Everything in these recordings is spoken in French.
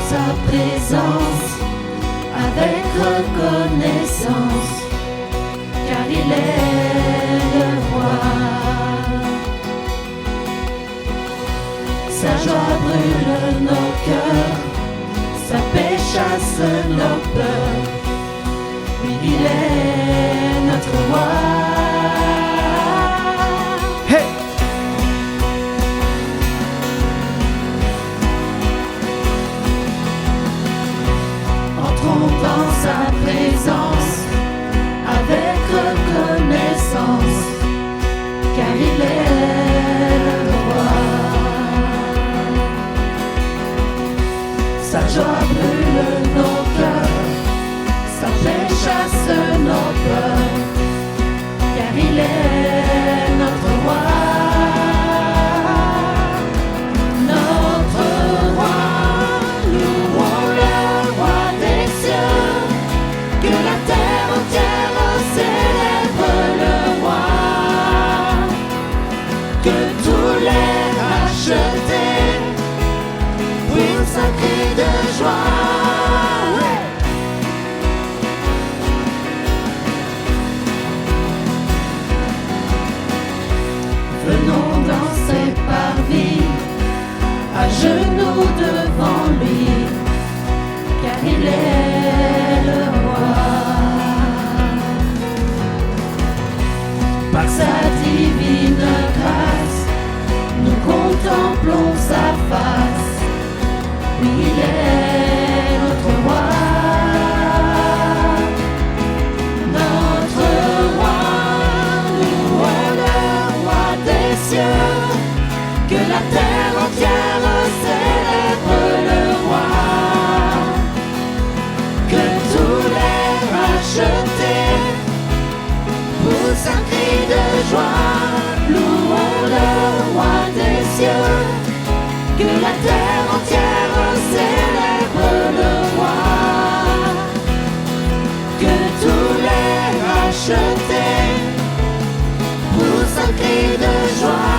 sa présence avec reconnaissance, car il est le roi. Sa joie brûle nos cœurs, sa paix chasse nos peurs. Oui, il est notre roi. Hey! Entrons dans sa présence avec reconnaissance, car il est le roi. Sa joie brûle nos cœurs, sa paix chasse nos peurs, car il est notre roi. Notre roi, louons le roi des cieux, que la terre entière célèbre le roi, que tous les rachetés poussent un cri de joie. Venons dans ses parvis, à genoux devant lui, car il est le roi. Par sa divine grâce, nous contemplons sa face. Oui, il est notre roi. Notre roi, louons le roi des cieux, que la terre entière célèbre le roi, que tous les rachetés poussent un cri de joie. Louons le roi des cieux, que la terre entière célèbre le roi, que tous les rachetés poussent un cri de joie.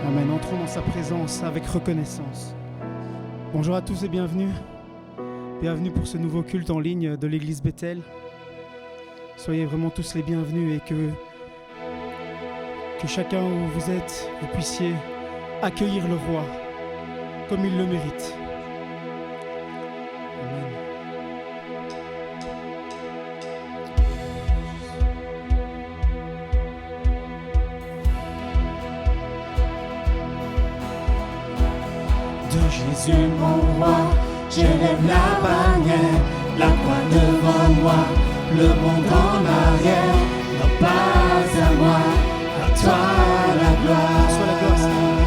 Amen. Entrons dans sa présence avec reconnaissance. Bonjour à tous et bienvenue. Bienvenue pour ce nouveau culte en ligne de l'église Bethel. Soyez vraiment tous les bienvenus et que chacun où vous êtes, vous puissiez accueillir le roi comme il le mérite. Amen. De Jésus mon roi, j'élève la bannière, la croix devant moi, le monde en arrière. Non pas à moi, à toi la gloire. Sois la gloire, Seigneur.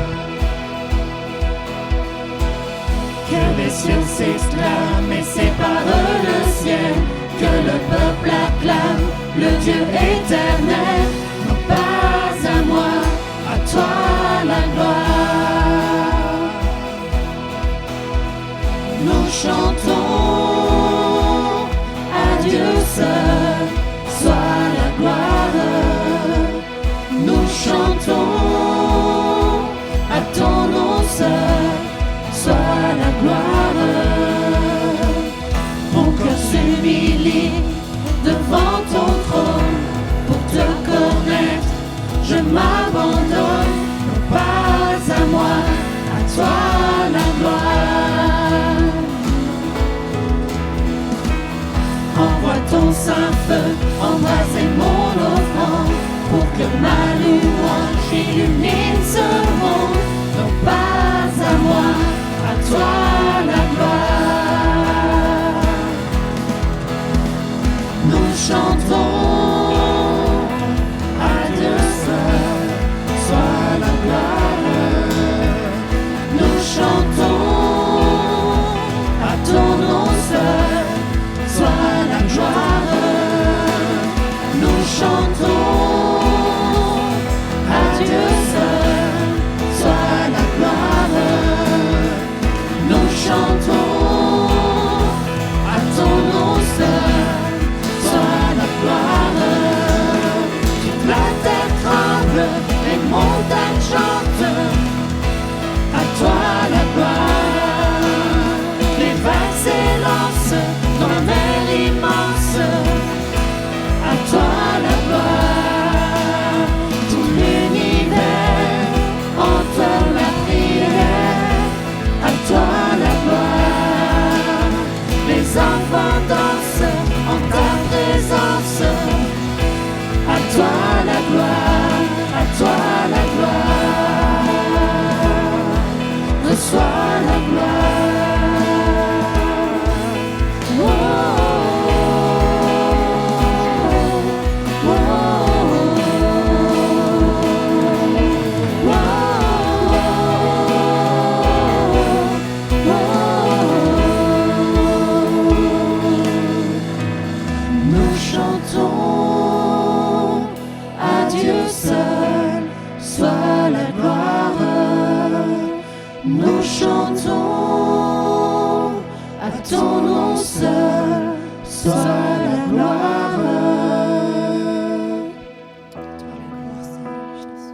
Que les cieux s'exclament et séparent le ciel, que le peuple acclame le Dieu éternel. Non pas à moi, à toi la gloire. Nous chantons à Dieu seul, soit la gloire. Nous chantons à ton nom seul, soit la gloire. Mon cœur s'humilie devant ton trône pour te connaître. Je m'abandonne, non pas à moi, à toi la gloire. Envoie ton saint feu, embrasez mon offrande, pour que ma louange illumine ce monde. Non pas à moi, à toi la gloire. Nous chantons à Dieu seul, soit la gloire. Nous chantons à ton nom seul, soit la gloire. chantons, à ton nom seul soit la gloire.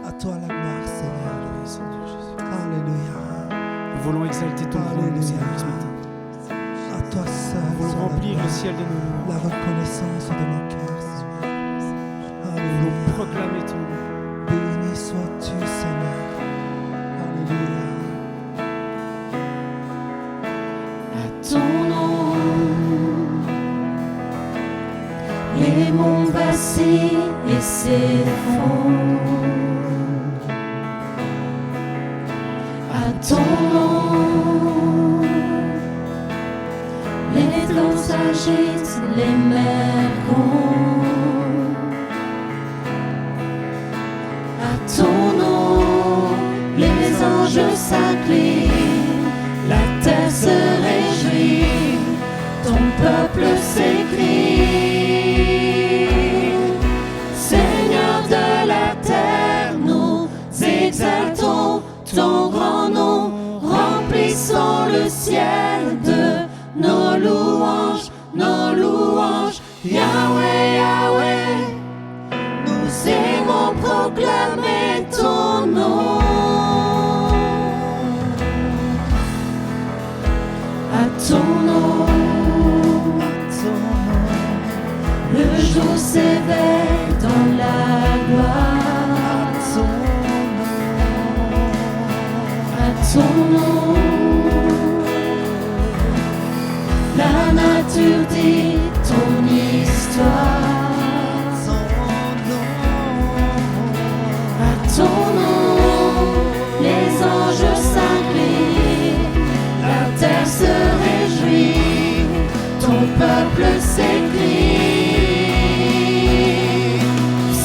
À toi la gloire, Seigneur. Alléluia. Nous voulons exalter ton nom, Seigneur, ce matin. À toi seul. Nous voulons soit remplir la le gloire, ciel de nos louanges. la reconnaissance de nos cœurs, Seigneur. Nous voulons Alléluia. proclamer ton nom. Béni sois-tu, Seigneur. Alléluia. À ton nom, les monts vacillent et s'effondrent. À ton nom, les flots s'agitent, les mers grondent. À ton nom, les anges s'inclinent, la terre se réjouit, ton peuple s'écrie. Seigneur de la terre, nous exaltons ton grand nom, remplissons le ciel de nos louanges, Yahweh, Yahweh, nous aimons proclamer ton nom. À ton nom, le jour s'éveille dans la gloire. À ton nom, la nature dit ton histoire. À ton nom, les anges s'inclinent, la terre se réjouit, ton peuple s'écrie.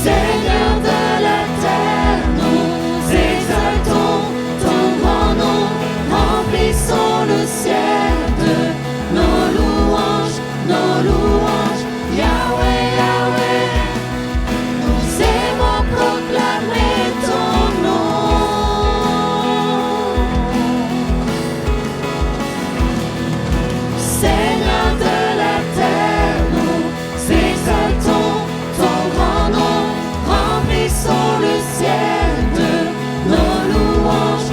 Seigneur de la terre, nous exaltons ton grand nom, remplissons le ciel de nos louanges, Yahweh, Yahweh, nous aimons proclamer ton nom. Seigneur de la terre, nous exaltons ton grand nom, remplissons le ciel de nos louanges,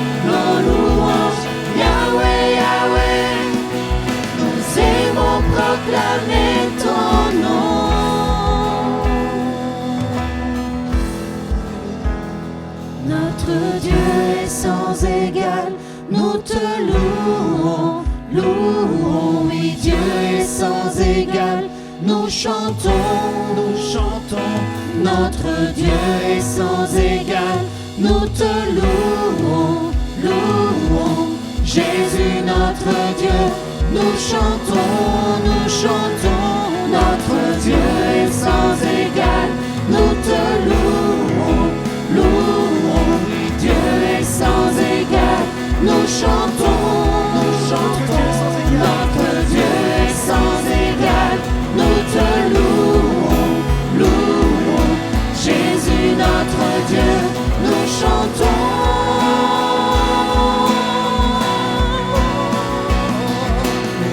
Yahweh, Yahweh, nous aimons proclamer ton nom. Notre Dieu est sans égal, nous te louons, oui, Dieu est sans égal, nous chantons, notre Dieu est sans égal, nous te louons, Jésus notre Dieu, nous chantons, notre Dieu est sans égal, nous te louons, Dieu est sans égal, nous chantons, notre Dieu est sans égal, nous te louons, Jésus notre Dieu, nous chantons.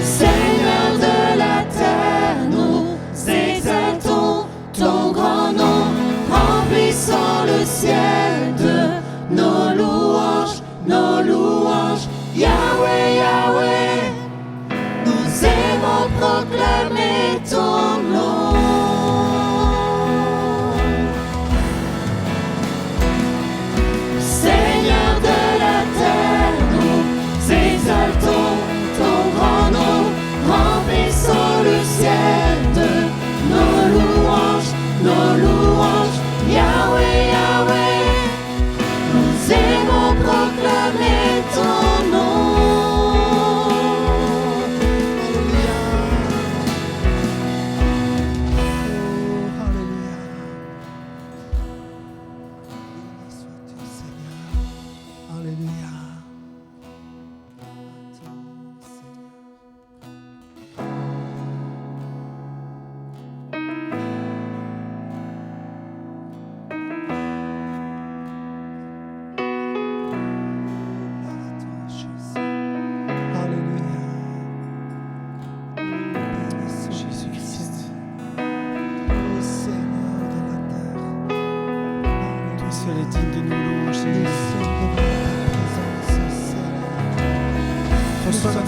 Seigneur de la terre, nous exaltons ton grand nom, remplissons le ciel de nos louanges, Yahweh, Yahweh, nous aimons proclamer ton nom.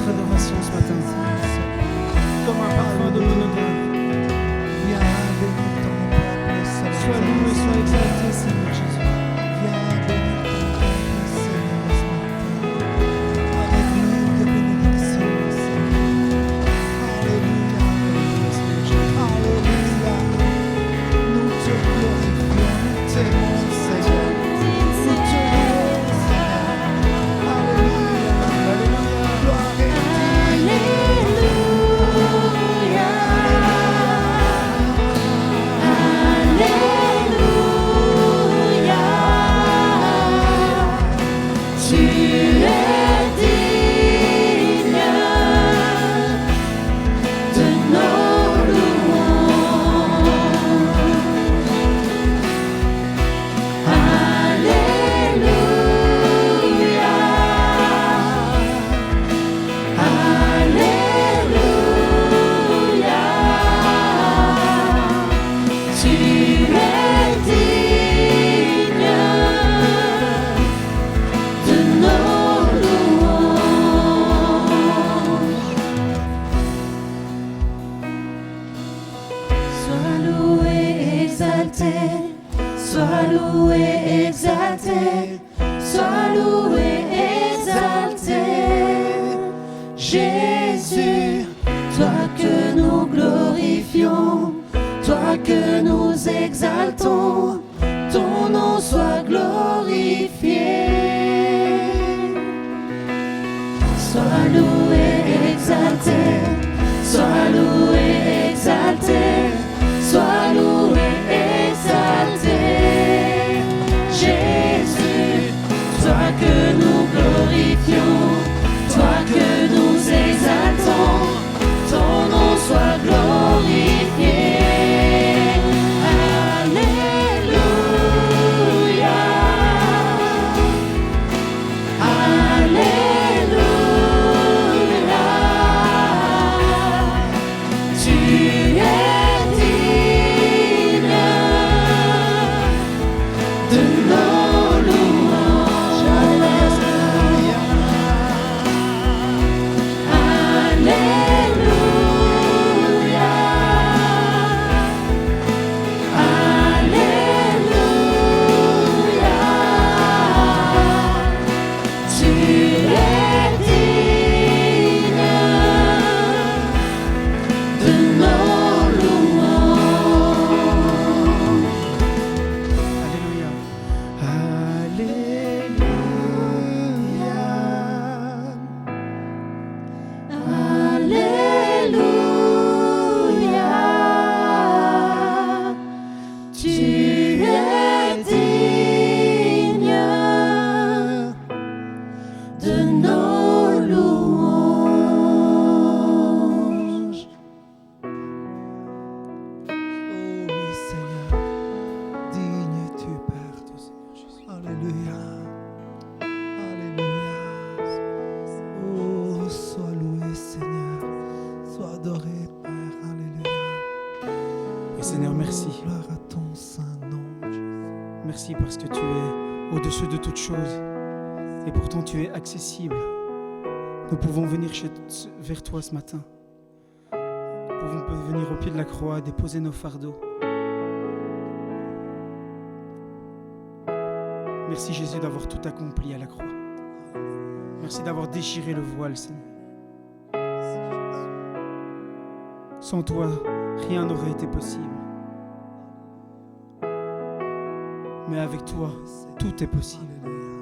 notre adoration ce matin, comme un parfum de bonne odeur. Viens bénir ton peuple, Seigneur. Sois loué, sois exalté, Seigneur Jésus. Viens bénir ton peuple, Seigneur, ce matin. Avec l'huile de bénédiction, Seigneur. Alléluia. Alléluia. Nous te glorifions, nous t'aimons, Seigneur. Nous te louons, Seigneur. Alléluia. Gloire et Sois loué, exalté, sois loué, exalté, Jésus, toi que nous glorifions, toi que nous exaltons, ton nom soit glorifié. Sois loué, exalté, sois loué, exalté, sois loué, exalté, Jésus, toi que nous glorifions, toi que nous exaltons, ton nom soit glorifié. Alléluia, Alléluia, tu es digne de nos louanges. Alléluia, Alléluia, tu es digne de nos louanges. Alléluia. Alléluia, tu es digne de nos louanges. oh oui, Seigneur. Digne es-tu, Père, ton Seigneur Jésus. Alléluia. Alléluia. Oh, sois loué, Seigneur. Sois adoré, Père. Alléluia. Oui, Seigneur, merci. Oh, gloire à ton saint nom, Jésus. Merci parce que tu es au-dessus de toutes choses et pourtant tu es accessible. Nous pouvons venir vers toi ce matin. Nous pouvons venir au pied de la croix, déposer nos fardeaux. Merci Jésus d'avoir tout accompli à la croix. Merci d'avoir déchiré le voile, Seigneur. Sans toi, rien n'aurait été possible. Mais avec toi, tout est possible. Alléluia.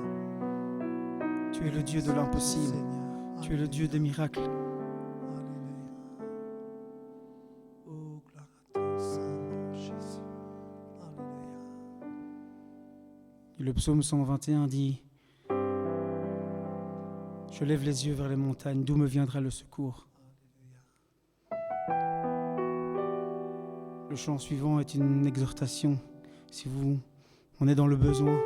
Tu es le Dieu de l'impossible. Seigneur. Tu es le Dieu des miracles. Alléluia. Oh, gloire à ton saint nom, Jésus. Alléluia. Et le psaume 121 dit: Je lève les yeux vers les montagnes, d'où me viendra le secours? Le chant suivant est une exhortation. Si on est dans le besoin,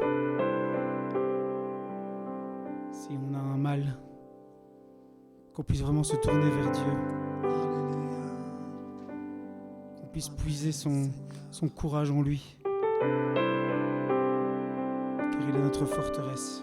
si on a un mal, qu'on puisse vraiment se tourner vers Dieu, Alléluia. qu'on puisse puiser son courage en lui, car il est notre forteresse.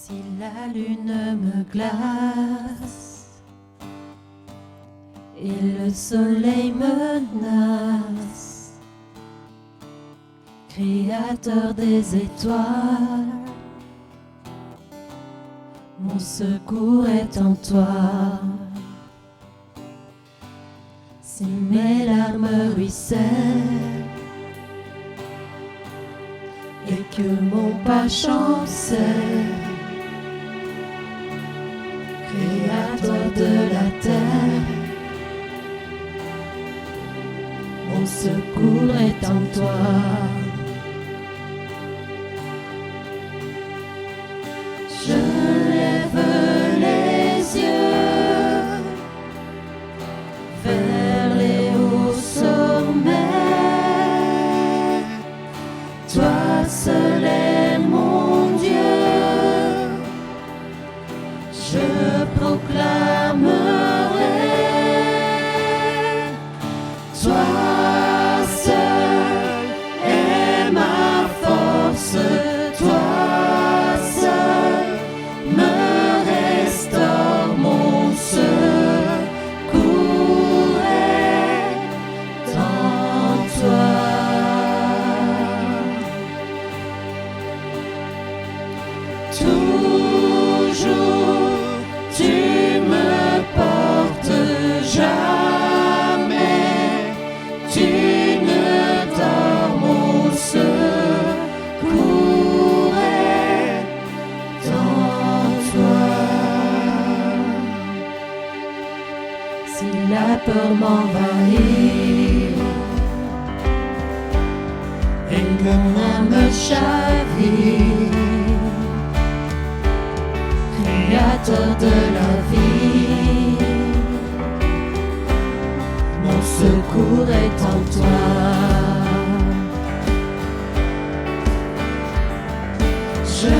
Si la lune me glace et le soleil menace, Créateur des étoiles, mon secours est en toi. Si mes larmes ruissellent et que mon pas chancelle, Créateur de la terre, mon secours est en toi. Je lève les yeux vers les hauts sommets. Toi seul est mon Dieu. Je proclamerai. Toi seul est ma force. Toi seul me restaure, mon secours est en toi. Toujours tu me portes, jamais tu ne dors, mon secours est en toi. Si la peur m'envahit et mon âme chavire, Créateur de la vie, mon secours est en toi. Je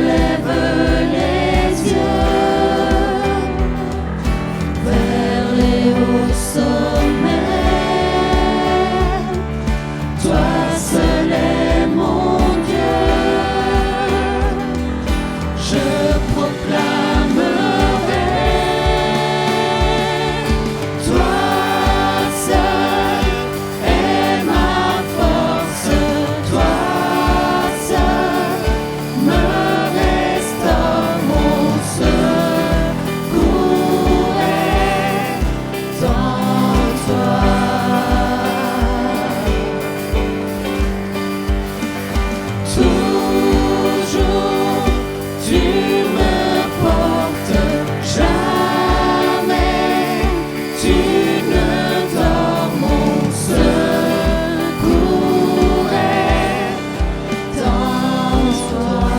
lève les yeux vers les hauts sommets. Toi seul est mon Dieu. Je proclamerai. Toi seul est ma force. Toi seul me restaure, mon secours est en toi. Toujours tu me portes, jamais tu ne dors, mon secours est en toi.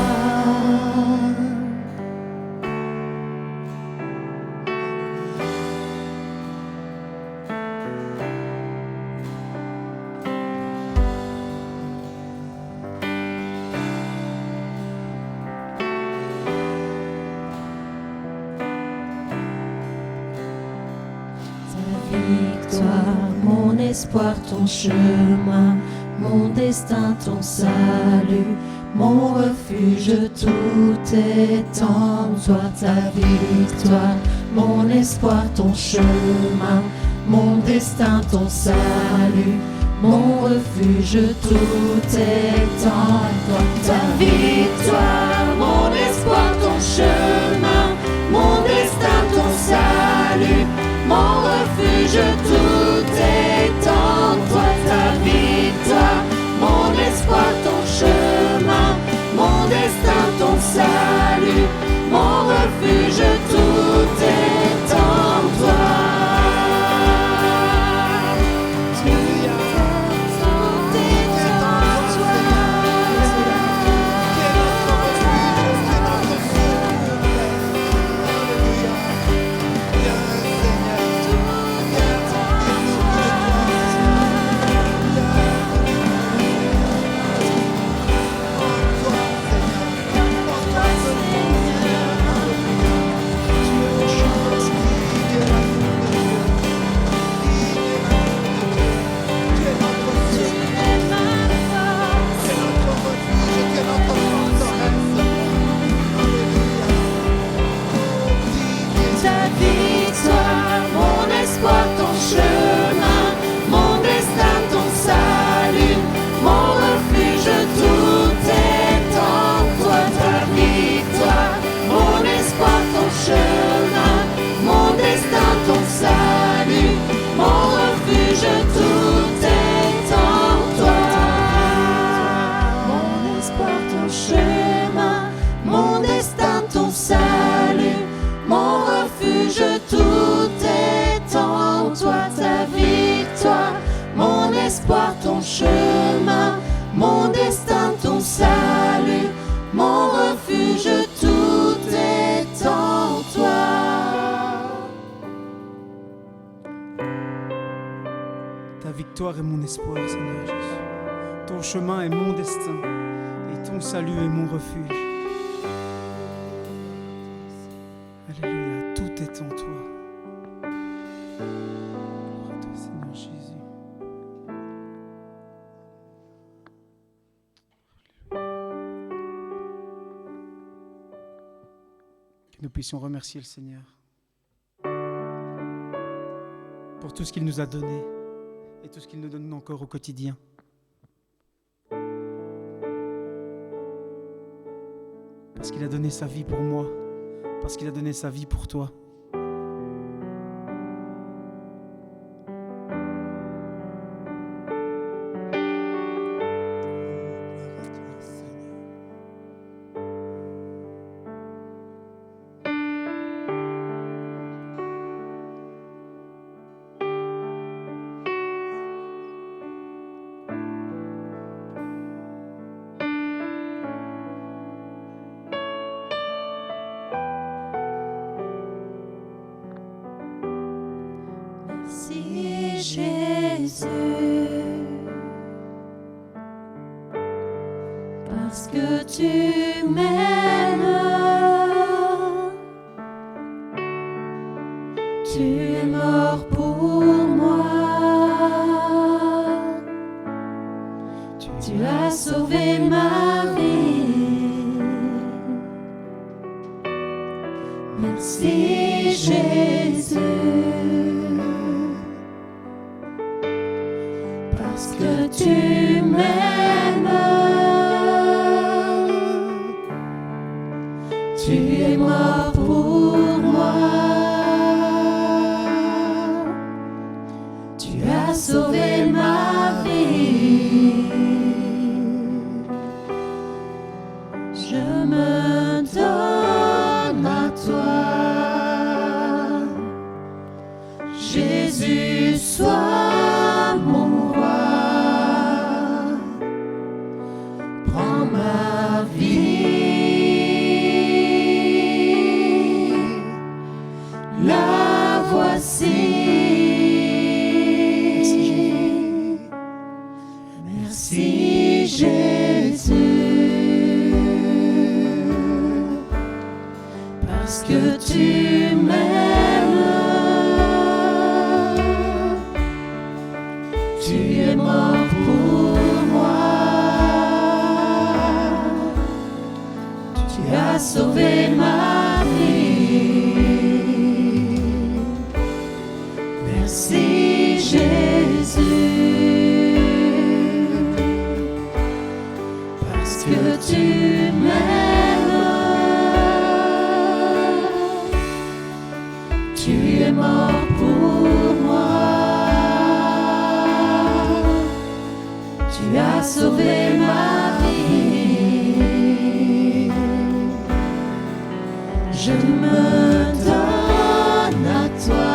Ta victoire, mon espoir, ton chemin, mon destin, ton salut, mon refuge, tout est en toi. Ta victoire, mon espoir, ton chemin, mon destin, ton salut, mon refuge, tout est en toi. Ta victoire, mon espoir, ton chemin, mon destin, ton salut, mon refuge, tout est en toi. Ta victoire, mon espoir, ton chemin, mon destin, ton salut, mon refuge, tout est en toi. Tout est en toi. chemin, mon destin, ton salut, mon refuge, tout est en toi, ta victoire, mon espoir, ton chemin, mon destin, ton salut, mon refuge, tout est en toi. Mon espoir, ton chemin, mon destin, ton salut, mon refuge, tout est en toi, ta victoire, mon espoir, ton chemin, mon destin, ton salut, mon refuge, tout est en toi. Ta victoire est mon espoir, Seigneur Jésus. Ton chemin est mon destin et ton salut est mon refuge. Alléluia, tout est en toi. Gloire à toi, Seigneur Jésus. Que nous puissions remercier le Seigneur pour tout ce qu'il nous a donné et tout ce qu'il nous donne encore au quotidien. Parce qu'il a donné sa vie pour moi, parce qu'il a donné sa vie pour toi. Merci Jésus, parce que tu m'aimes, tu es mort pour moi, tu as sauvé ma vie. Merci Jésus, parce que tu m'aimes, tu es mort pour moi, tu as sauvé ma vie. Je me donne à toi, Jésus, sois mon roi, prends ma vie, la voici. Merci Jésus, parce que tu m'aimes, tu es mort pour moi, tu as sauvé ma vie. Merci Jésus, parce que tu m'aimes, tu es mort pour moi, tu as sauvé ma vie. Je me donne à toi,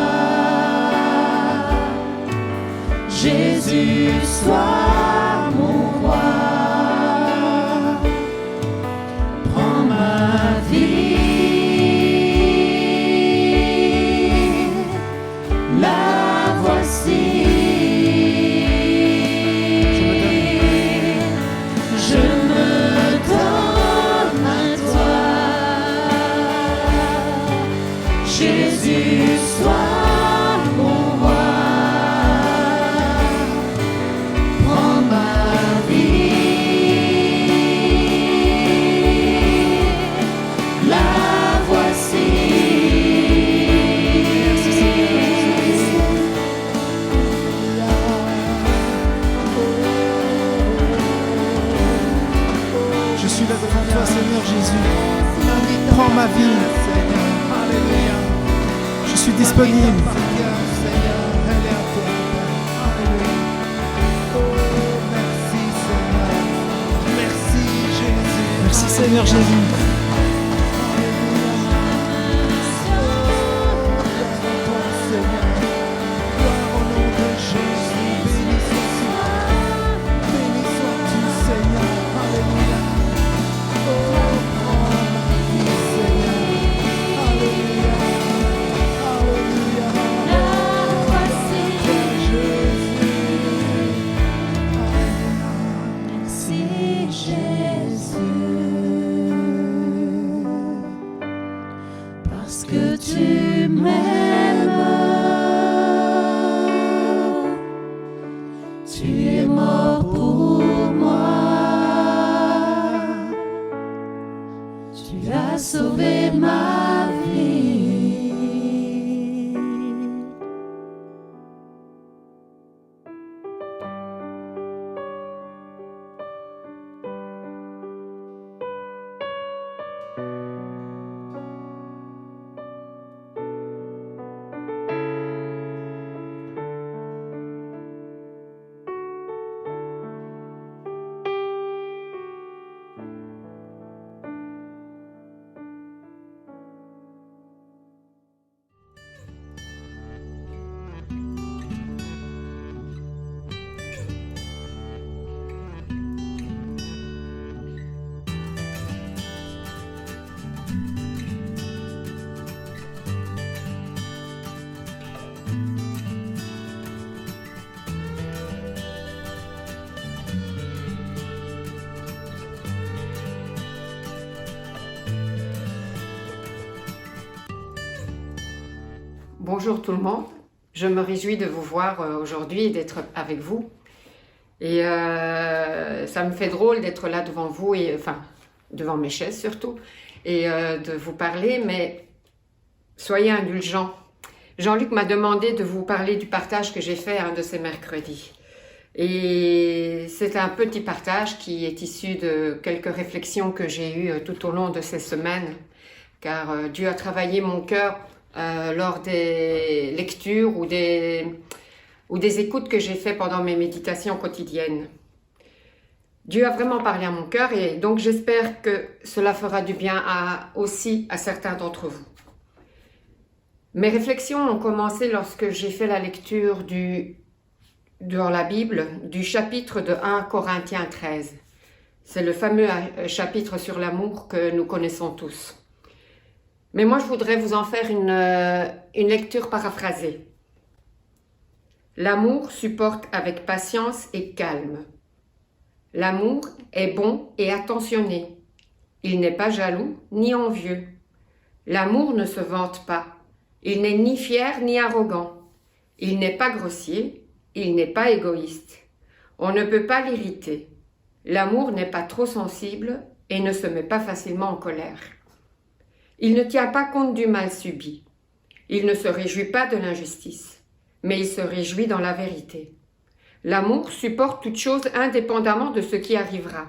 Jésus, sois mon roi, prends ma vie, la voici. Je me donne à toi, Jésus, sois mon roi, prends ma disponible. Seigneur, elle est à toi, Père. Alléluia. Oh, merci, Seigneur. Merci, Jésus. Merci Seigneur Jésus. Parce que tu m'aimes, tu es mort pour moi, tu as sauvé ma vie. Bonjour tout le monde, je me réjouis de vous voir aujourd'hui et d'être avec vous. Et ça me fait drôle d'être là devant vous, enfin devant mes chaises surtout, et de vous parler, mais soyez indulgents. Jean-Luc m'a demandé de vous parler du partage que j'ai fait un de ces mercredis. Et c'est un petit partage qui est issu de quelques réflexions que j'ai eues tout au long de ces semaines, car Dieu a travaillé mon cœur lors des lectures ou des écoutes que j'ai fait pendant mes méditations quotidiennes. Dieu a vraiment parlé à mon cœur et donc j'espère que cela fera du bien aussi à certains d'entre vous. Mes réflexions ont commencé lorsque j'ai fait la lecture dans la Bible du chapitre de 1 Corinthiens 13. C'est le fameux chapitre sur l'amour que nous connaissons tous. Mais moi, je voudrais vous en faire une lecture paraphrasée. L'amour supporte avec patience et calme. L'amour est bon et attentionné. Il n'est pas jaloux ni envieux. L'amour ne se vante pas. Il n'est ni fier ni arrogant. Il n'est pas grossier. Il n'est pas égoïste. On ne peut pas l'irriter. L'amour n'est pas trop sensible et ne se met pas facilement en colère. Il ne tient pas compte du mal subi. Il ne se réjouit pas de l'injustice, mais il se réjouit dans la vérité. L'amour supporte toute chose indépendamment de ce qui arrivera.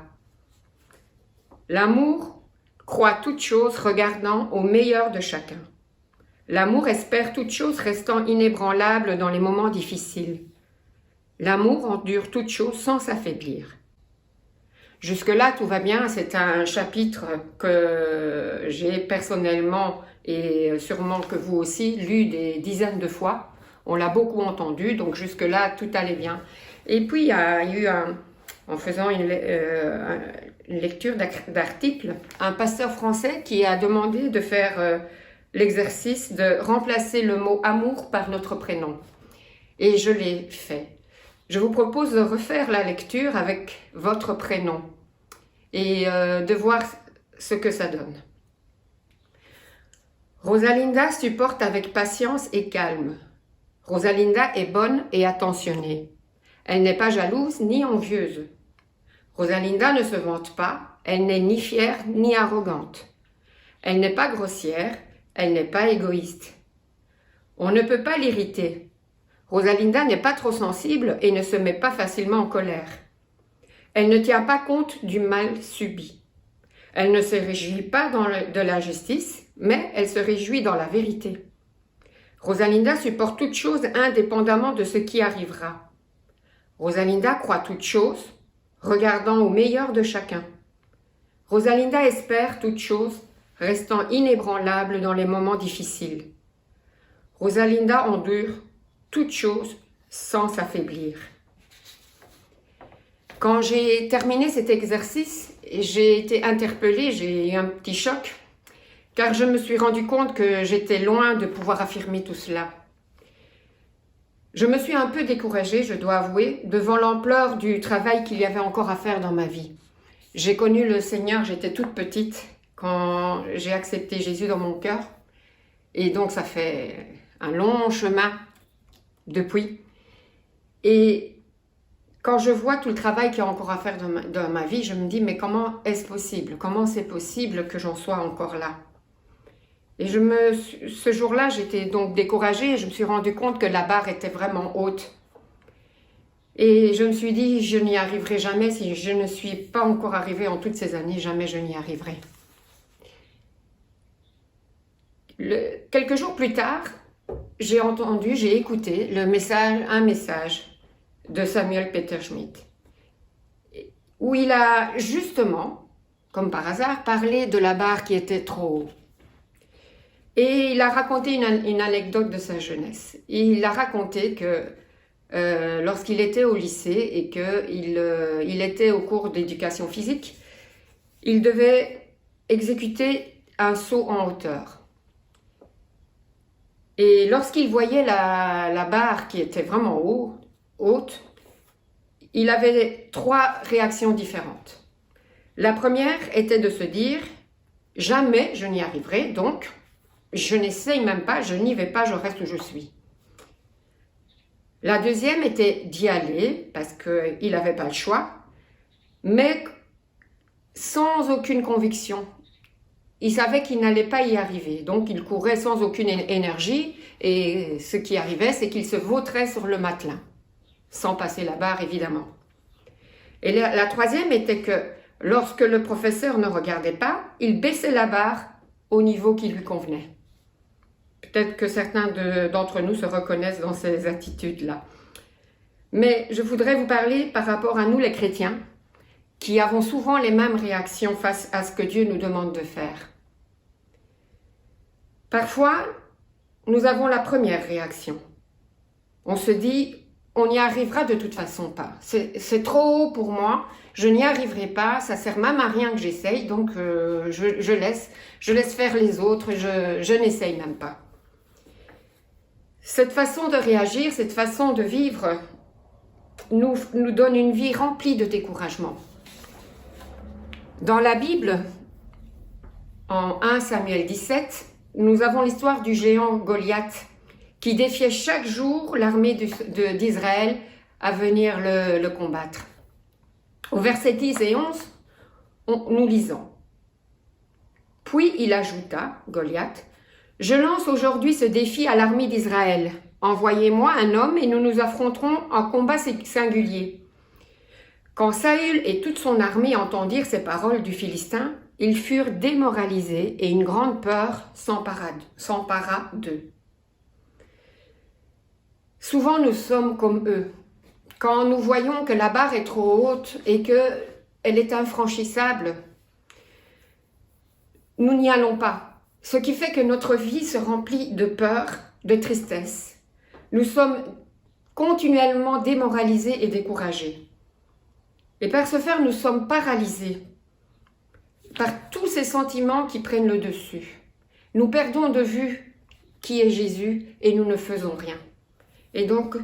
L'amour croit toute chose regardant au meilleur de chacun. L'amour espère toute chose restant inébranlable dans les moments difficiles. L'amour endure toute chose sans s'affaiblir. Jusque-là, tout va bien. C'est un chapitre que j'ai personnellement, et sûrement que vous aussi, lu des dizaines de fois. On l'a beaucoup entendu, donc jusque-là, tout allait bien. Et puis, il y a eu, en faisant une lecture d'articles, un pasteur français qui a demandé de faire l'exercice de remplacer le mot « amour » par notre prénom. Et je l'ai fait. Je vous propose de refaire la lecture avec votre prénom et de voir ce que ça donne. Rosalinda supporte avec patience et calme. Rosalinda est bonne et attentionnée. Elle n'est pas jalouse ni envieuse. Rosalinda ne se vante pas, elle n'est ni fière ni arrogante. Elle n'est pas grossière, elle n'est pas égoïste. On ne peut pas l'irriter. Rosalinda n'est pas trop sensible et ne se met pas facilement en colère. Elle ne tient pas compte du mal subi. Elle ne se réjouit pas de l'injustice, mais elle se réjouit dans la vérité. Rosalinda supporte toute chose indépendamment de ce qui arrivera. Rosalinda croit toute chose, regardant au meilleur de chacun. Rosalinda espère toute chose, restant inébranlable dans les moments difficiles. Rosalinda endure toute chose sans s'affaiblir. Quand j'ai terminé cet exercice, j'ai été interpellée, j'ai eu un petit choc, car je me suis rendu compte que j'étais loin de pouvoir affirmer tout cela. Je me suis un peu découragée, je dois avouer, devant l'ampleur du travail qu'il y avait encore à faire dans ma vie. J'ai connu le Seigneur, j'étais toute petite quand j'ai accepté Jésus dans mon cœur. Et donc ça fait un long chemin depuis. Et quand je vois tout le travail qu'il y a encore à faire dans ma vie, je me dis, mais comment est-ce possible? Comment c'est possible que j'en sois encore là? Et ce jour-là, j'étais donc découragée et je me suis rendu compte que la barre était vraiment haute. Et je me suis dit, je n'y arriverai jamais si je ne suis pas encore arrivée en toutes ces années, jamais je n'y arriverai. Quelques jours plus tard, j'ai écouté un message de Samuel Peter Schmidt, où il a justement, comme par hasard, parlé de la barre qui était trop haute. Et il a raconté une anecdote de sa jeunesse. Il a raconté que lorsqu'il était au lycée et qu'il était au cours d'éducation physique, il devait exécuter un saut en hauteur. Et lorsqu'il voyait la barre qui était vraiment haute, il avait 3 réactions différentes. La première était de se dire « Jamais je n'y arriverai, donc je n'essaye même pas, je n'y vais pas, je reste où je suis. » La deuxième était d'y aller, parce qu'il n'avait pas le choix, mais sans aucune conviction. Il savait qu'il n'allait pas y arriver, donc il courait sans aucune énergie, et ce qui arrivait, c'est qu'il se vautrait sur le matelas, sans passer la barre évidemment. Et la troisième était que lorsque le professeur ne regardait pas, il baissait la barre au niveau qui lui convenait. Peut-être que certains d'entre nous se reconnaissent dans ces attitudes-là. Mais je voudrais vous parler par rapport à nous les chrétiens, qui avons souvent les mêmes réactions face à ce que Dieu nous demande de faire. Parfois, nous avons la première réaction. On se dit, on n'y arrivera de toute façon pas. C'est trop haut pour moi, je n'y arriverai pas, ça sert même à rien que j'essaye, donc je laisse faire les autres, je n'essaye même pas. Cette façon de réagir, cette façon de vivre nous donne une vie remplie de découragement. Dans la Bible, en 1 Samuel 17, nous avons l'histoire du géant Goliath qui défiait chaque jour l'armée d'Israël à venir le combattre. Au verset 10 et 11, nous lisons. Puis il ajouta, Goliath, « Je lance aujourd'hui ce défi à l'armée d'Israël. Envoyez-moi un homme et nous nous affronterons en combat singulier. » Quand Saül et toute son armée entendirent ces paroles du Philistin, ils furent démoralisés et une grande peur s'empara d'eux. Souvent nous sommes comme eux. Quand nous voyons que la barre est trop haute et qu'elle est infranchissable, nous n'y allons pas. Ce qui fait que notre vie se remplit de peur, de tristesse. Nous sommes continuellement démoralisés et découragés. Et par ce faire, nous sommes paralysés par tous ces sentiments qui prennent le dessus. Nous perdons de vue qui est Jésus et nous ne faisons rien. Et donc,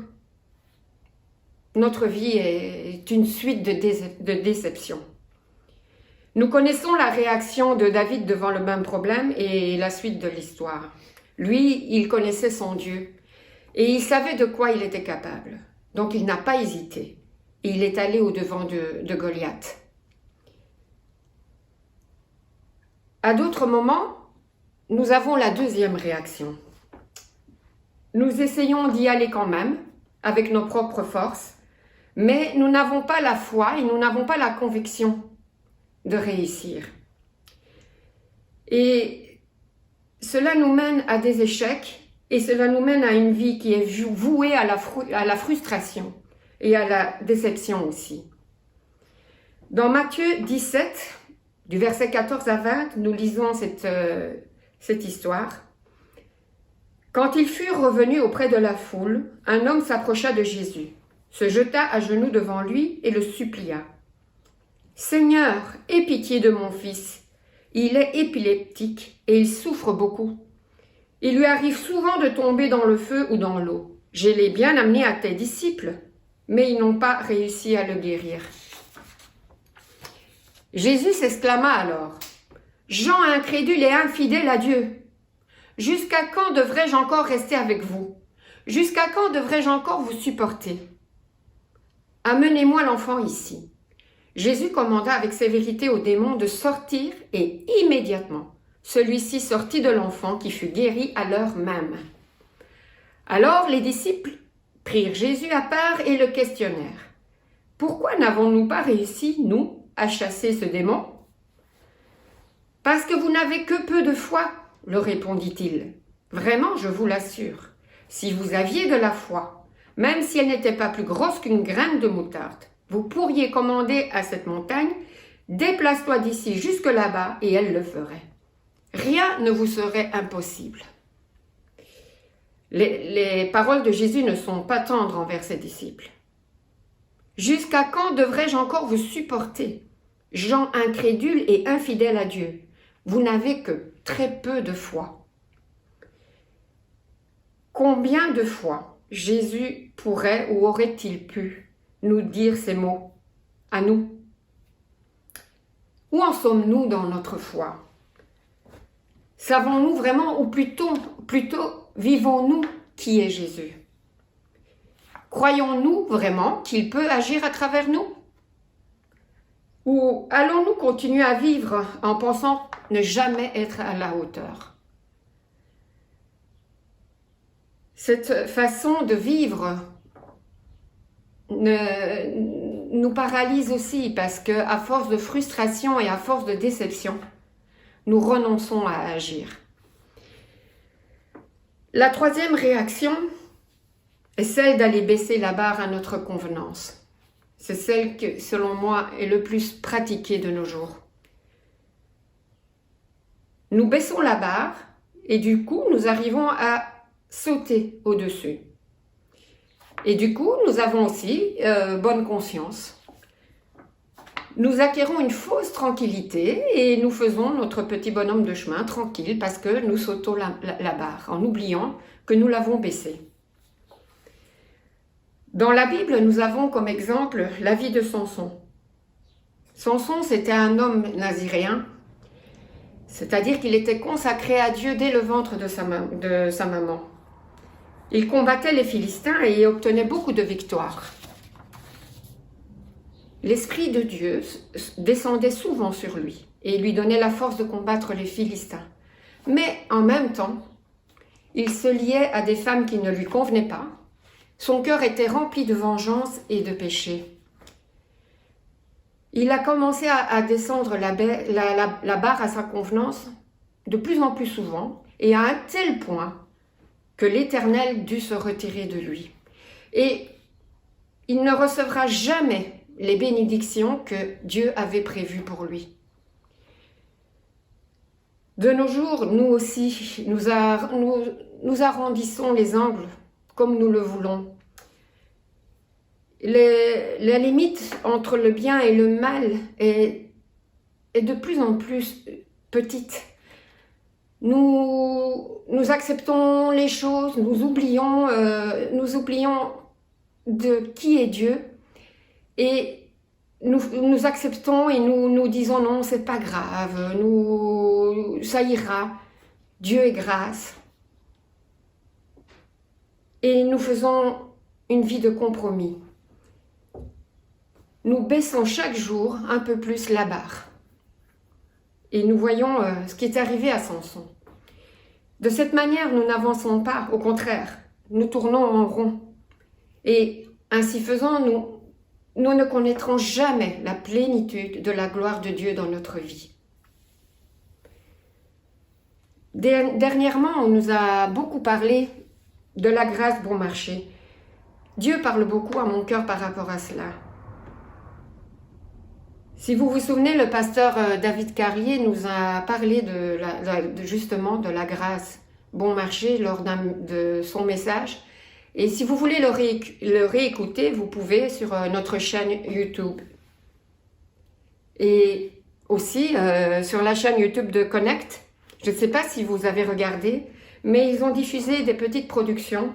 notre vie est une suite de déceptions. Nous connaissons la réaction de David devant le même problème et la suite de l'histoire. Lui, il connaissait son Dieu et il savait de quoi il était capable. Donc, il n'a pas hésité. Il est allé au-devant de Goliath. À d'autres moments, nous avons la deuxième réaction. Nous essayons d'y aller quand même, avec nos propres forces, mais nous n'avons pas la foi et nous n'avons pas la conviction de réussir. Et cela nous mène à des échecs et cela nous mène à une vie qui est vouée à la frustration et à la déception aussi. Dans Matthieu 17, du verset 14 à 20, nous lisons cette histoire. Quand ils furent revenus auprès de la foule, un homme s'approcha de Jésus, se jeta à genoux devant lui et le supplia. « Seigneur, aie pitié de mon fils. Il est épileptique et il souffre beaucoup. Il lui arrive souvent de tomber dans le feu ou dans l'eau. Je l'ai bien amené à tes disciples, mais ils n'ont pas réussi à le guérir. » Jésus s'exclama alors, « Gens incrédules et infidèles à Dieu, jusqu'à quand devrais-je encore rester avec vous? Jusqu'à quand devrais-je encore vous supporter? Amenez-moi l'enfant ici. » Jésus commanda avec sévérité au démon de sortir et immédiatement, celui-ci sortit de l'enfant qui fut guéri à l'heure même. Alors les disciples prirent Jésus à part et le questionnèrent. « Pourquoi n'avons-nous pas réussi, nous, à chasser ce démon? »« Parce que vous n'avez que peu de foi, » leur répondit-il. « Vraiment, je vous l'assure, si vous aviez de la foi, même si elle n'était pas plus grosse qu'une graine de moutarde, vous pourriez commander à cette montagne, déplace-toi d'ici jusque là-bas et elle le ferait. Rien ne vous serait impossible. » Les paroles de Jésus ne sont pas tendres envers ses disciples. « Jusqu'à quand devrais-je encore vous supporter, gens incrédules et infidèles à Dieu? Vous n'avez que très peu de foi. » Combien de fois Jésus pourrait ou aurait-il pu nous dire ces mots à nous? Où en sommes-nous dans notre foi? Savons-nous vraiment, ou plutôt vivons-nous qui est Jésus? Croyons-nous vraiment qu'il peut agir à travers nous? Ou allons-nous continuer à vivre en pensant ne jamais être à la hauteur? Cette façon de vivre nous paralyse aussi parce qu'à force de frustration et à force de déception, nous renonçons à agir. La troisième réaction est celle d'aller baisser la barre à notre convenance. C'est celle que, selon moi, est le plus pratiquée de nos jours. Nous baissons la barre et du coup, nous arrivons à sauter au-dessus. Et du coup, nous avons aussi bonne conscience. Nous acquérons une fausse tranquillité et nous faisons notre petit bonhomme de chemin tranquille parce que nous sautons la barre en oubliant que nous l'avons baissée. Dans la Bible, nous avons comme exemple la vie de Samson. Samson, c'était un homme naziréen, c'est-à-dire qu'il était consacré à Dieu dès le ventre de sa maman. Il combattait les Philistins et y obtenait beaucoup de victoires. L'Esprit de Dieu descendait souvent sur lui et lui donnait la force de combattre les Philistins. Mais en même temps, il se liait à des femmes qui ne lui convenaient pas. Son cœur était rempli de vengeance et de péché. Il a commencé à descendre la barre à sa convenance de plus en plus souvent et à un tel point que l'Éternel dut se retirer de lui. Et il ne recevra jamais les bénédictions que Dieu avait prévues pour lui. De nos jours, nous aussi, nous arrondissons les angles comme nous le voulons. La limite entre le bien et le mal est de plus en plus petite. Nous acceptons les choses, nous oublions de qui est Dieu et nous acceptons et nous disons non, c'est pas grave, ça ira, Dieu est grâce. Et nous faisons une vie de compromis. Nous baissons chaque jour un peu plus la barre. Et nous voyons ce qui est arrivé à Samson. De cette manière, nous n'avançons pas, au contraire, nous tournons en rond. Et ainsi faisant, nous ne connaîtrons jamais la plénitude de la gloire de Dieu dans notre vie. Dernièrement, on nous a beaucoup parlé de la grâce bon marché. Dieu parle beaucoup à mon cœur par rapport à cela. Si vous vous souvenez, le pasteur David Carlier nous a parlé justement de la grâce bon marché lors de son message. Et si vous voulez le réécouter, vous pouvez sur notre chaîne YouTube. Et aussi sur la chaîne YouTube de Connect. Je ne sais pas si vous avez regardé, mais ils ont diffusé des petites productions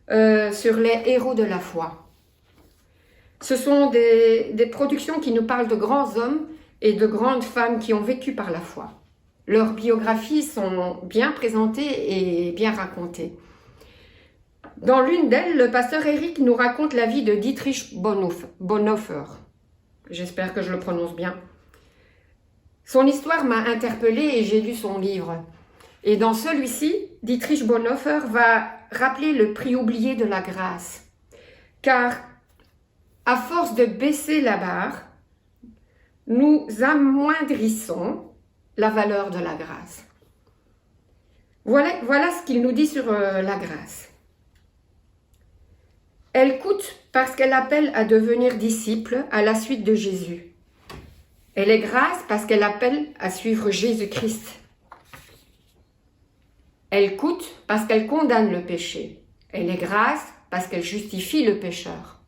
sur les héros de la foi. Ce sont des productions qui nous parlent de grands hommes et de grandes femmes qui ont vécu par la foi. Leurs biographies sont bien présentées et bien racontées. Dans l'une d'elles, le pasteur Eric nous raconte la vie de Dietrich Bonhoeffer. J'espère que je le prononce bien. Son histoire m'a interpellée et j'ai lu son livre. Et dans celui-ci, Dietrich Bonhoeffer va rappeler le prix oublié de la grâce. Car, à force de baisser la barre, nous amoindrissons la valeur de la grâce. Voilà ce qu'il nous dit sur la grâce. Elle coûte parce qu'elle appelle à devenir disciple à la suite de Jésus. Elle est grâce parce qu'elle appelle à suivre Jésus-Christ. Elle coûte parce qu'elle condamne le péché. Elle est grâce parce qu'elle justifie le pécheur.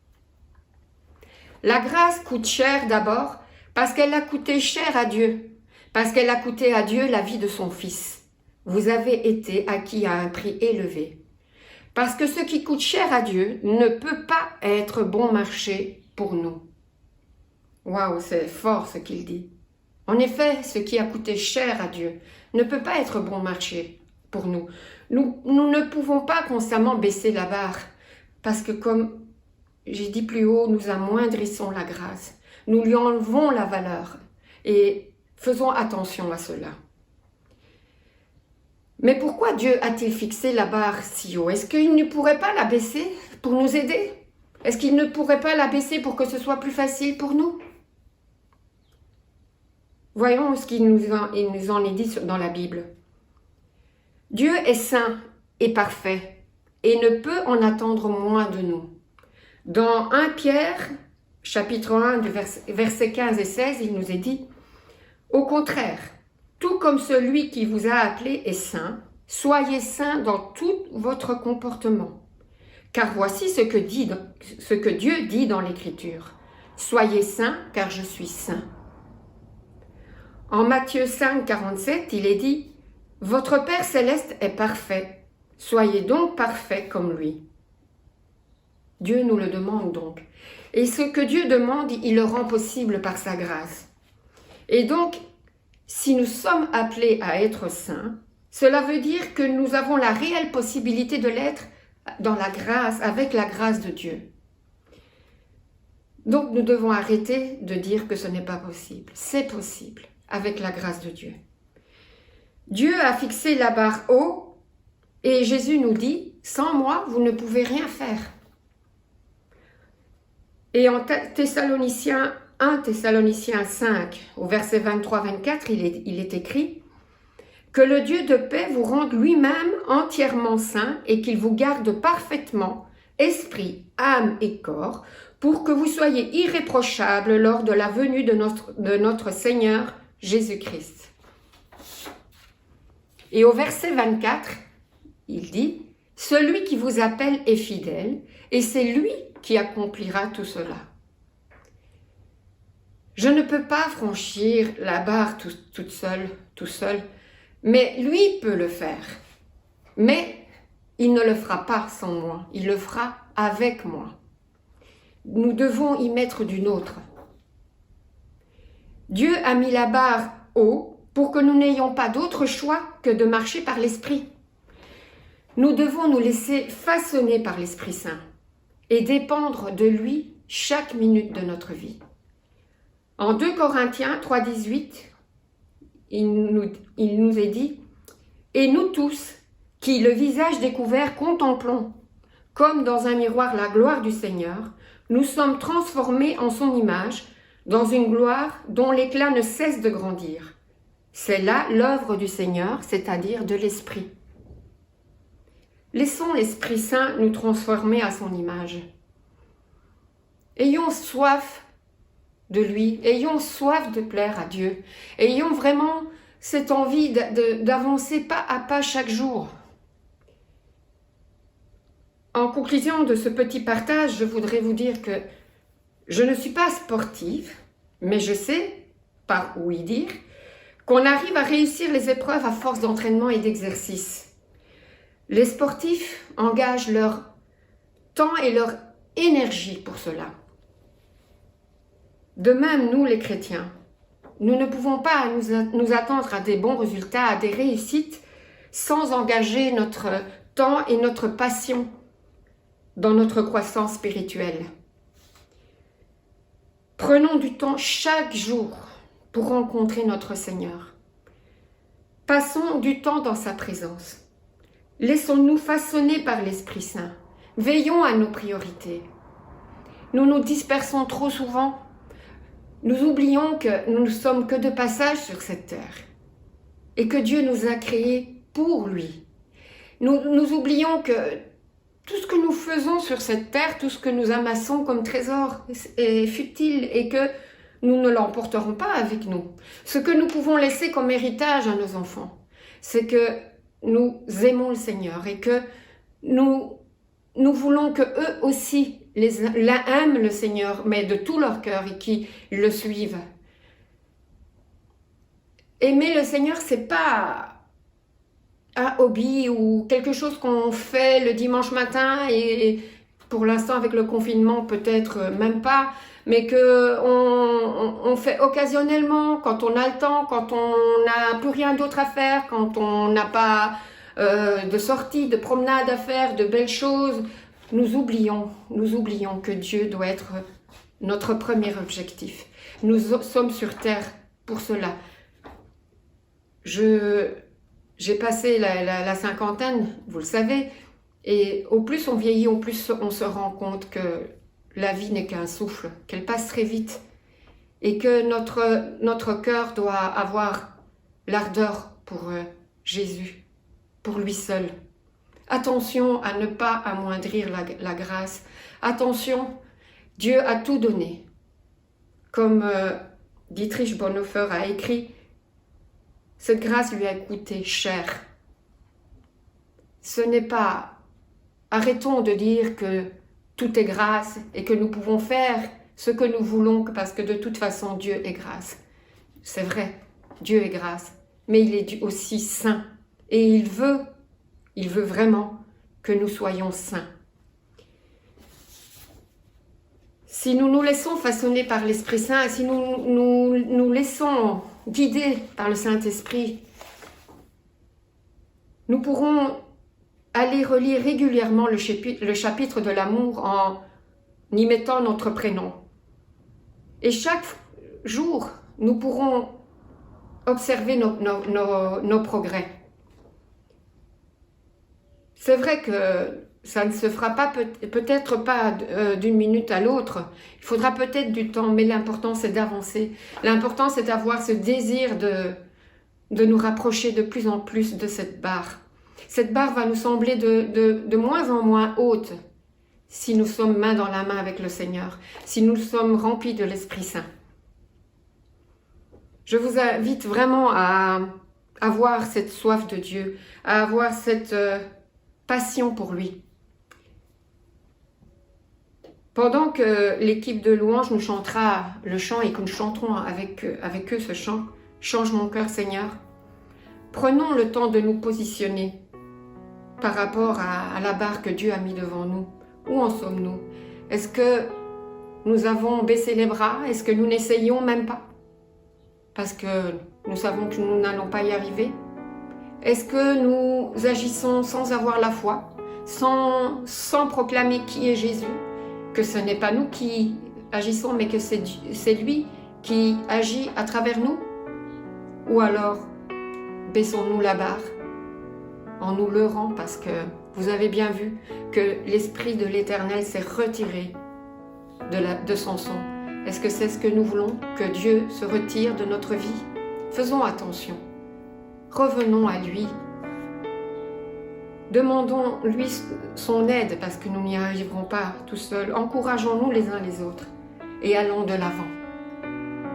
La grâce coûte cher d'abord parce qu'elle a coûté cher à Dieu, parce qu'elle a coûté à Dieu la vie de son Fils. Vous avez été acquis à un prix élevé. Parce que ce qui coûte cher à Dieu ne peut pas être bon marché pour nous. Waouh, c'est fort ce qu'il dit. En effet, ce qui a coûté cher à Dieu ne peut pas être bon marché pour nous. Nous ne pouvons pas constamment baisser la barre parce que comme j'ai dit plus haut, nous amoindrissons la grâce. Nous lui enlevons la valeur et faisons attention à cela. Mais pourquoi Dieu a-t-il fixé la barre si haut? Est-ce qu'il ne pourrait pas la baisser pour nous aider? Est-ce qu'il ne pourrait pas la baisser pour que ce soit plus facile pour nous? Voyons ce qu'il nous en est dit dans la Bible. Dieu est saint et parfait et ne peut en attendre moins de nous. Dans 1 Pierre, chapitre 1, versets 15 et 16, il nous est dit « Au contraire, tout comme celui qui vous a appelé est saint, soyez saints dans tout votre comportement. Car voici ce que Dieu dit dans l'Écriture. Soyez saints, car je suis saint. » En Matthieu 5, 47, il est dit « Votre Père céleste est parfait, soyez donc parfaits comme lui. » Dieu nous le demande donc. Et ce que Dieu demande, il le rend possible par sa grâce. Et donc, si nous sommes appelés à être saints, cela veut dire que nous avons la réelle possibilité de l'être dans la grâce, avec la grâce de Dieu. Donc nous devons arrêter de dire que ce n'est pas possible. C'est possible, avec la grâce de Dieu. Dieu a fixé la barre haut et Jésus nous dit « Sans moi, vous ne pouvez rien faire ». Et en 1 Thessaloniciens 5, au verset 23-24, il est écrit « Que le Dieu de paix vous rende lui-même entièrement saint et qu'il vous garde parfaitement, esprit, âme et corps, pour que vous soyez irréprochables lors de la venue de notre Seigneur Jésus-Christ. » Et au verset 24, il dit « Celui qui vous appelle est fidèle, et c'est lui qui accomplira tout cela. » Je ne peux pas franchir la barre tout seul, mais lui peut le faire. Mais il ne le fera pas sans moi, il le fera avec moi. Nous devons y mettre du nôtre. Dieu a mis la barre haut pour que nous n'ayons pas d'autre choix que de marcher par l'Esprit. Nous devons nous laisser façonner par l'Esprit Saint et dépendre de lui chaque minute de notre vie. En 2 Corinthiens 3,18, il nous est dit « Et nous tous, qui le visage découvert contemplons, comme dans un miroir la gloire du Seigneur, nous sommes transformés en son image, dans une gloire dont l'éclat ne cesse de grandir. C'est là l'œuvre du Seigneur, c'est-à-dire de l'Esprit. » Laissons l'Esprit Saint nous transformer à son image. Ayons soif de lui, ayons soif de plaire à Dieu, ayons vraiment cette envie d'avancer pas à pas chaque jour. En conclusion de ce petit partage, je voudrais vous dire que je ne suis pas sportive, mais je sais, par ouï dire, qu'on arrive à réussir les épreuves à force d'entraînement et d'exercice. Les sportifs engagent leur temps et leur énergie pour cela. De même, nous les chrétiens, nous ne pouvons pas nous attendre à des bons résultats, à des réussites, sans engager notre temps et notre passion dans notre croissance spirituelle. Prenons du temps chaque jour pour rencontrer notre Seigneur. Passons du temps dans sa présence. Laissons-nous façonner par l'Esprit Saint. Veillons à nos priorités. Nous nous dispersons trop souvent. Nous oublions que nous ne sommes que de passage sur cette terre et que Dieu nous a créés pour lui. Nous oublions que tout ce que nous faisons sur cette terre, tout ce que nous amassons comme trésor est futile et que nous ne l'emporterons pas avec nous. Ce que nous pouvons laisser comme héritage à nos enfants, c'est que nous aimons le Seigneur et que nous voulons que eux aussi aiment le Seigneur, mais de tout leur cœur et qu'ils le suivent. Aimer le Seigneur, c'est pas un hobby ou quelque chose qu'on fait le dimanche matin et pour l'instant avec le confinement peut-être même pas, mais on fait occasionnellement quand on a le temps, quand on n'a plus rien d'autre à faire, quand on n'a pas de sortie, de promenade à faire, de belles choses. Nous oublions que Dieu doit être notre premier objectif. Nous sommes sur terre pour cela. J'ai passé la cinquantaine, vous le savez, et au plus on vieillit, au plus on se rend compte que la vie n'est qu'un souffle, qu'elle passe très vite, et que notre cœur doit avoir l'ardeur pour Jésus, pour lui seul. Attention à ne pas amoindrir la grâce. Attention, Dieu a tout donné. Comme Dietrich Bonhoeffer a écrit, cette grâce lui a coûté cher. Ce n'est pas... Arrêtons de dire que tout est grâce et que nous pouvons faire ce que nous voulons parce que de toute façon Dieu est grâce. C'est vrai, Dieu est grâce, mais il est aussi saint et il veut vraiment que nous soyons saints. Si nous nous laissons façonner par l'Esprit Saint, si nous laissons guider par le Saint-Esprit, nous pourrons aller relire régulièrement le chapitre de l'amour en y mettant notre prénom. Et chaque jour, nous pourrons observer nos progrès. C'est vrai que ça ne se fera pas peut-être pas d'une minute à l'autre. Il faudra peut-être du temps, mais l'important c'est d'avancer. L'important c'est d'avoir ce désir de nous rapprocher de plus en plus de cette barre. Cette barre va nous sembler de moins en moins haute si nous sommes main dans la main avec le Seigneur, si nous sommes remplis de l'Esprit Saint. Je vous invite vraiment à avoir cette soif de Dieu, à avoir cette passion pour lui. Pendant que l'équipe de louange nous chantera le chant et que nous chanterons avec eux ce chant, « Change mon cœur Seigneur », prenons le temps de nous positionner par rapport à la barre que Dieu a mis devant nous. Où en sommes-nous? Est-ce que nous avons baissé les bras? Est-ce que nous n'essayons même pas? Parce que nous savons que nous n'allons pas y arriver. Est-ce que nous agissons sans avoir la foi, sans proclamer qui est Jésus? Que ce n'est pas nous qui agissons, mais que c'est lui qui agit à travers nous? Ou alors, baissons-nous la barre en nous leurrant parce que vous avez bien vu que l'Esprit de l'Éternel s'est retiré de son son. Est-ce que c'est ce que nous voulons? Que Dieu se retire de notre vie? Faisons attention. Revenons à lui. Demandons-lui son aide parce que nous n'y arriverons pas tout seuls. Encourageons-nous les uns les autres et allons de l'avant. Amen.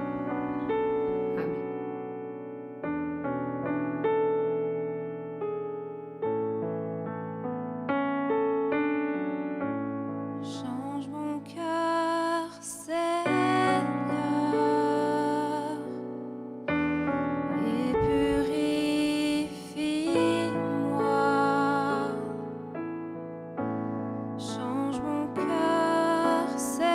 Change mon cœur, Seigneur, et purifie-moi. Change mon cœur, Seigneur,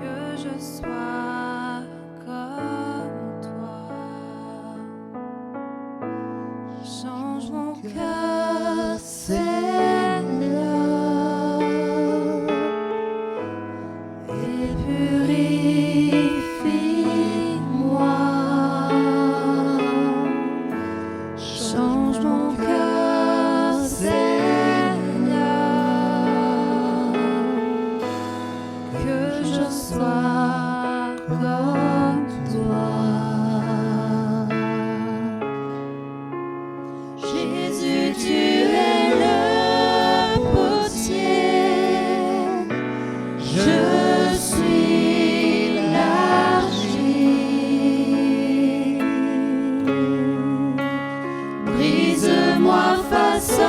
que je sois comme toi. Change mon cœur, Seigneur, et purifie-moi. Change mon cœur, Seigneur, que je sois comme toi. Jésus, tu es le potier, je suis l'argile. Brise-moi, façonne-moi,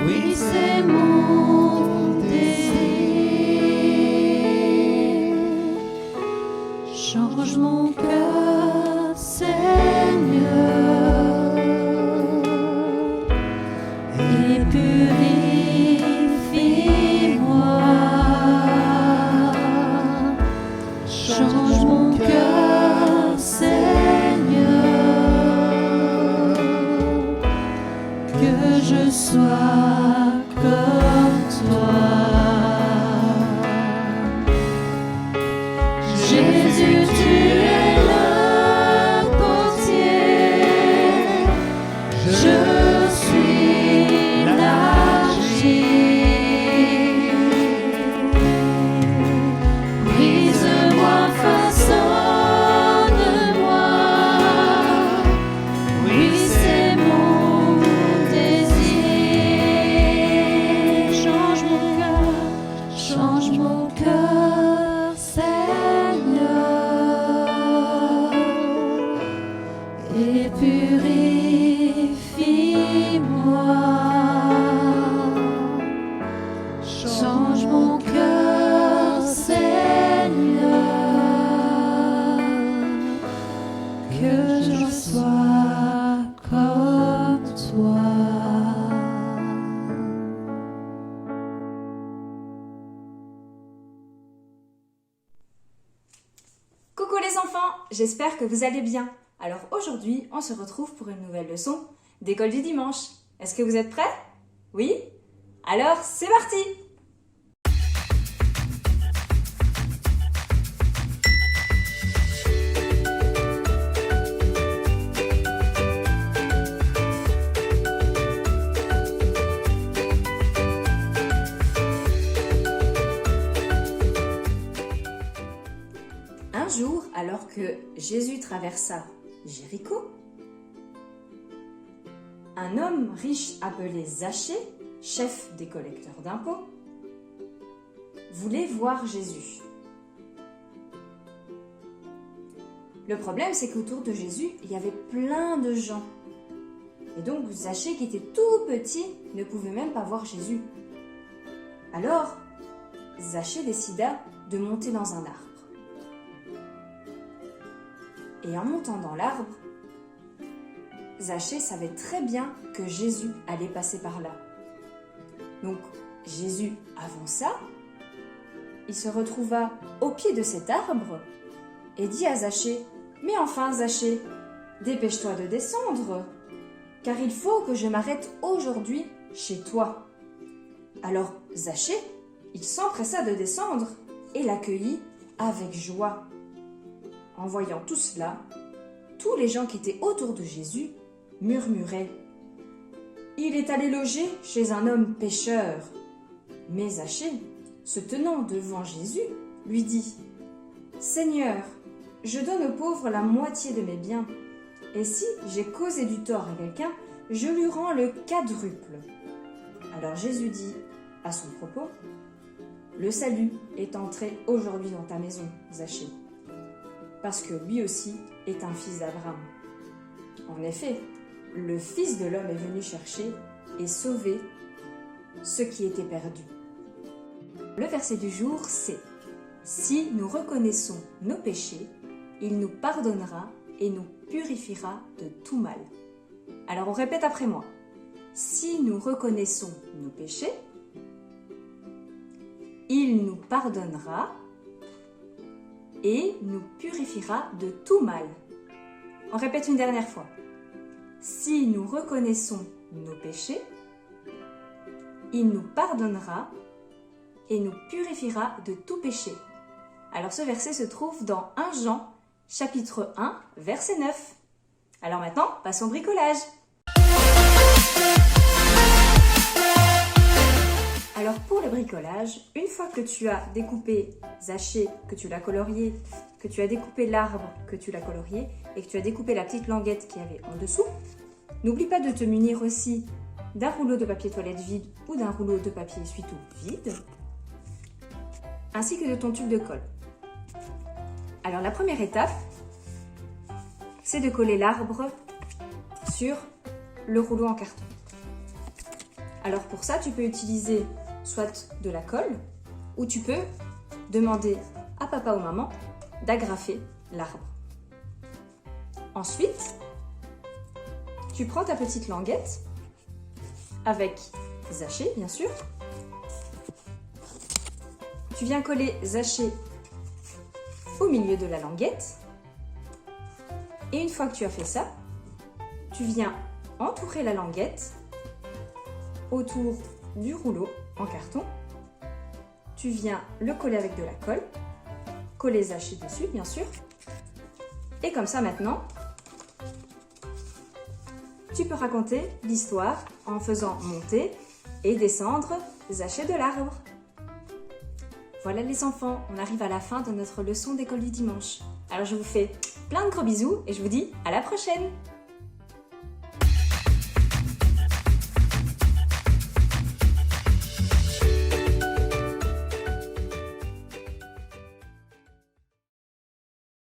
oui, c'est mon désir. Change mon cœur, Seigneur, et purifie-moi. Change mon cœur, Seigneur, que je sois comme toi. Jésus, tu es le potier, je suis l'argile. Brise-moi, façonne-moi, oui, c'est mon désir. Change mon cœur, Seigneur, et purifie-moi. Change mon cœur, Seigneur, que je sois comme toi. Coucou les enfants, j'espère que vous allez bien. Alors aujourd'hui, on se retrouve pour une nouvelle leçon d'école du dimanche. Est-ce que vous êtes prêts? Oui? Alors c'est parti! Un jour, alors que Jésus traversa Jéricho, un homme riche appelé Zachée, chef des collecteurs d'impôts, voulait voir Jésus. Le problème, c'est qu'autour de Jésus, il y avait plein de gens. Et donc Zachée, qui était tout petit, ne pouvait même pas voir Jésus. Alors, Zachée décida de monter dans un arbre. Et en montant dans l'arbre, Zachée savait très bien que Jésus allait passer par là. Donc Jésus avança, il se retrouva au pied de cet arbre et dit à Zachée: « Mais enfin Zachée, dépêche-toi de descendre, car il faut que je m'arrête aujourd'hui chez toi. » Alors Zachée, il s'empressa de descendre et l'accueillit avec joie. En voyant tout cela, tous les gens qui étaient autour de Jésus murmuraient: « Il est allé loger chez un homme pécheur. » Mais Zachée, se tenant devant Jésus, lui dit: « Seigneur, je donne aux pauvres la moitié de mes biens. Et si j'ai causé du tort à quelqu'un, je lui rends le quadruple. » Alors Jésus dit à son propos, « Le salut est entré aujourd'hui dans ta maison, Zachée, parce que lui aussi est un fils d'Abraham. En effet, le Fils de l'homme est venu chercher et sauver ce qui était perdu. » Le verset du jour, c'est « Si nous reconnaissons nos péchés, il nous pardonnera et nous purifiera de tout mal. » Alors on répète après moi. Si nous reconnaissons nos péchés, il nous pardonnera et nous purifiera de tout mal. On répète une dernière fois. Si nous reconnaissons nos péchés, il nous pardonnera et nous purifiera de tout péché. Alors ce verset se trouve dans 1 Jean, chapitre 1, verset 9. Alors maintenant, passons au bricolage. Alors pour le bricolage, une fois que tu as découpé Zachée, que tu l'as colorié, que tu as découpé l'arbre, que tu l'as colorié, et que tu as découpé la petite languette qu'il y avait en dessous, n'oublie pas de te munir aussi d'un rouleau de papier toilette vide ou d'un rouleau de papier essuie-tout vide, ainsi que de ton tube de colle. Alors la première étape, c'est de coller l'arbre sur le rouleau en carton. Alors pour ça, tu peux utiliser soit de la colle, ou tu peux demander à papa ou maman d'agrafer l'arbre. Ensuite, tu prends ta petite languette, avec Zachée bien sûr. Tu viens coller Zachée au milieu de la languette. Et une fois que tu as fait ça, tu viens entourer la languette autour du rouleau en carton. Tu viens le coller avec de la colle, coller Zachée dessus bien sûr. Et comme ça maintenant, tu peux raconter l'histoire en faisant monter et descendre Zachée de l'arbre. Voilà les enfants, on arrive à la fin de notre leçon d'école du dimanche. Alors je vous fais plein de gros bisous et je vous dis à la prochaine!